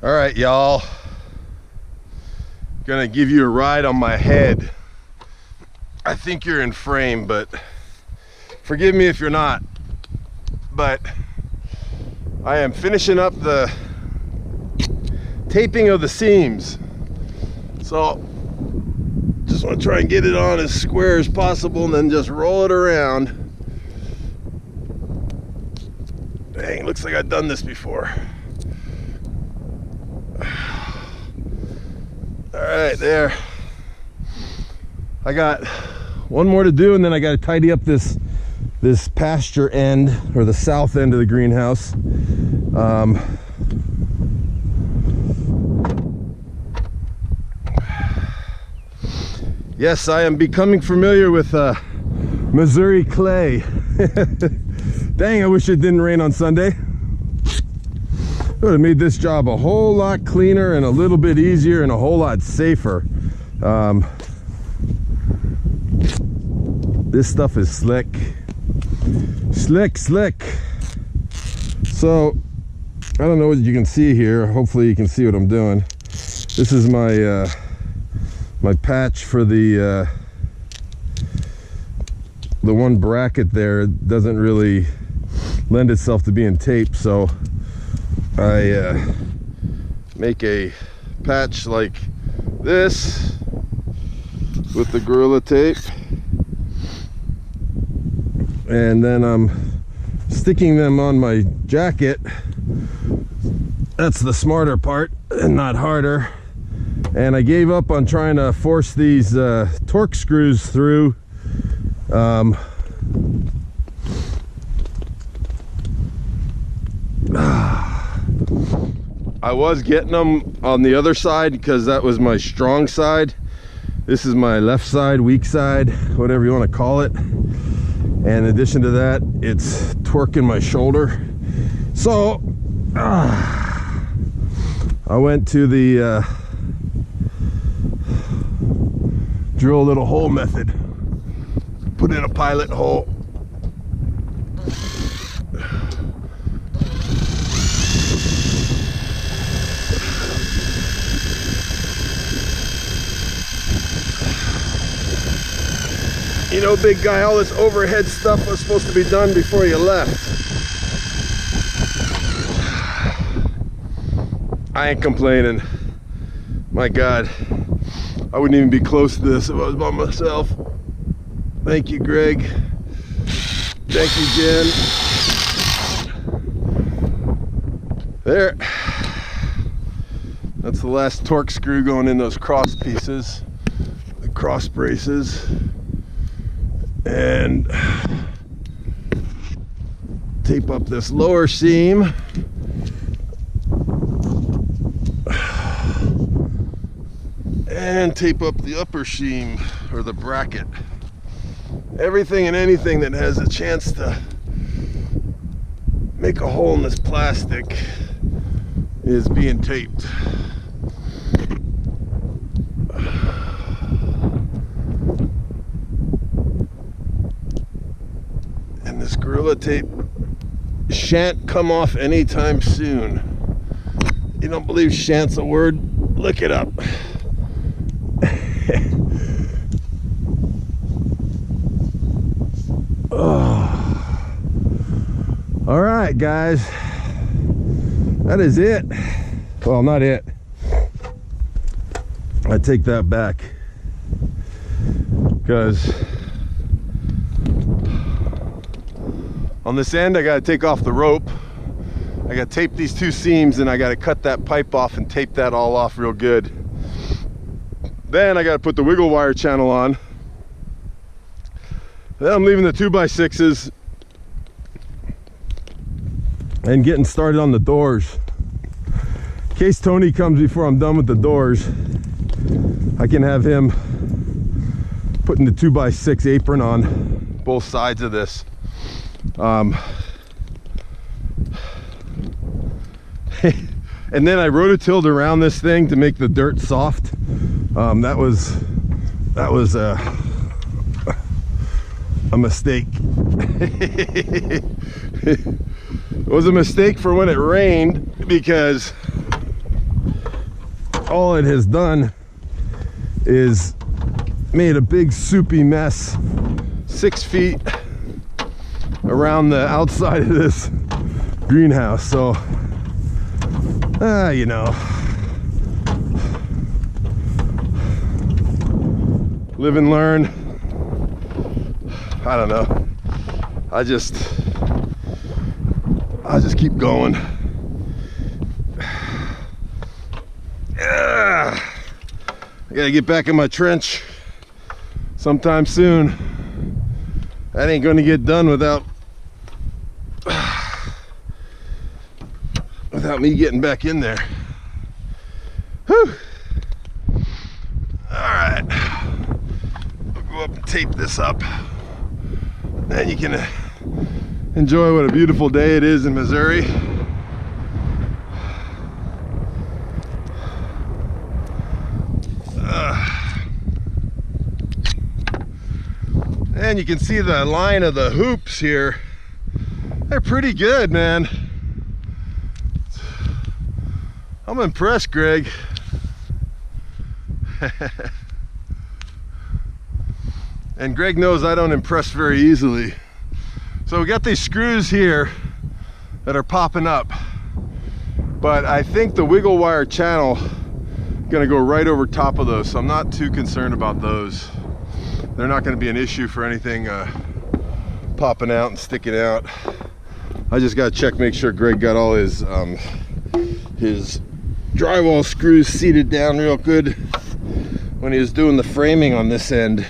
All right, y'all. Gonna give you a ride on my head. I think you're in frame, but forgive me if you're not. But I am finishing up the taping of the seams. So just want to try and get it on as square as possible and then just roll it around. Dang, looks like I've done this before. All right, there. I got one more to do, and then I got to tidy up this pasture end, or the south end of the greenhouse. Yes, I am becoming familiar with Missouri clay. Dang, I wish it didn't rain on Sunday. It would have made this job a whole lot cleaner and a little bit easier and a whole lot safer. This stuff is slick. Slick. So, I don't know what you can see here. Hopefully you can see what I'm doing. This is my my patch for the one bracket there. It doesn't really lend itself to being taped, so I make a patch like this with the Gorilla Tape, and then I'm sticking them on my jacket. That's the smarter part and not harder. And I gave up on trying to force these torque screws through. I was getting them on the other side because that was my strong side. This is my left side, weak side, whatever you want to call it. And in addition to that, it's torquing my shoulder. So I went to the drill a little hole method. Put in a pilot hole. You know, big guy, all this overhead stuff was supposed to be done before you left. I ain't complaining. My God, I wouldn't even be close to this if I was by myself. Thank you, Greg. Thank you, Jen. There. That's the last torque screw going in those cross pieces, the cross braces. And tape up this lower seam. And tape up the upper seam, or the bracket. Everything and anything that has a chance to make a hole in this plastic is being taped. And this Gorilla Tape shan't come off anytime soon. You don't believe shant's a word? Look it up. All right, guys, that is it. Well, not it. I take that back, because on this end I got to take off the rope. I got to tape these two seams, and I got to cut that pipe off and tape that all off real good. Then I got to put the wiggle wire channel on. Then I'm leaving the 2x6s and getting started on the doors. In case Tony comes before I'm done with the doors, I can have him putting the 2x6 apron on both sides of this. And then I rototilled around this thing to make the dirt soft. That was a mistake. It was a mistake for when it rained, because all it has done is made a big soupy mess 6 feet around the outside of this greenhouse. So you know, live and learn. I don't know, I'll just keep going. I gotta get back in my trench sometime soon. That ain't gonna get done without me getting back in there. Whew. All right, I'll go up and tape this up. Then you can enjoy what a beautiful day it is in Missouri. And you can see the line of the hoops here. They're pretty good, man. I'm impressed, Greg. And Greg knows I don't impress very easily. So we got these screws here that are popping up, but I think the wiggle wire channel is gonna go right over top of those, so I'm not too concerned about those. They're not going to be an issue for anything popping out and sticking out. I just got to check, make sure Greg got all his drywall screws seated down real good when he was doing the framing on this end.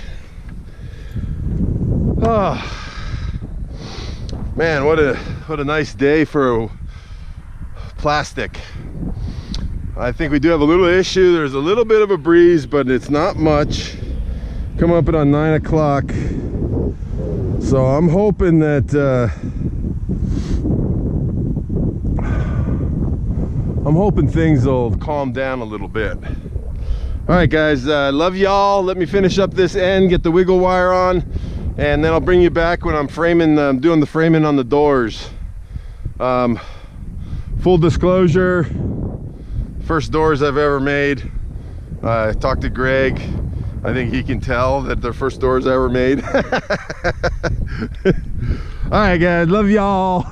Oh man, what a nice day for plastic. I think we do have a little issue. There's a little bit of a breeze, but it's not much. Come up at 9 o'clock, so I'm hoping that things will calm down a little bit. All right, guys, love y'all. Let me finish up this end, get the wiggle wire on, and then I'll bring you back when I'm framing, doing the framing on the doors. Full disclosure, first doors I've ever made. I talked to Greg. I think he can tell that the first doors I ever made. All right, guys, love y'all.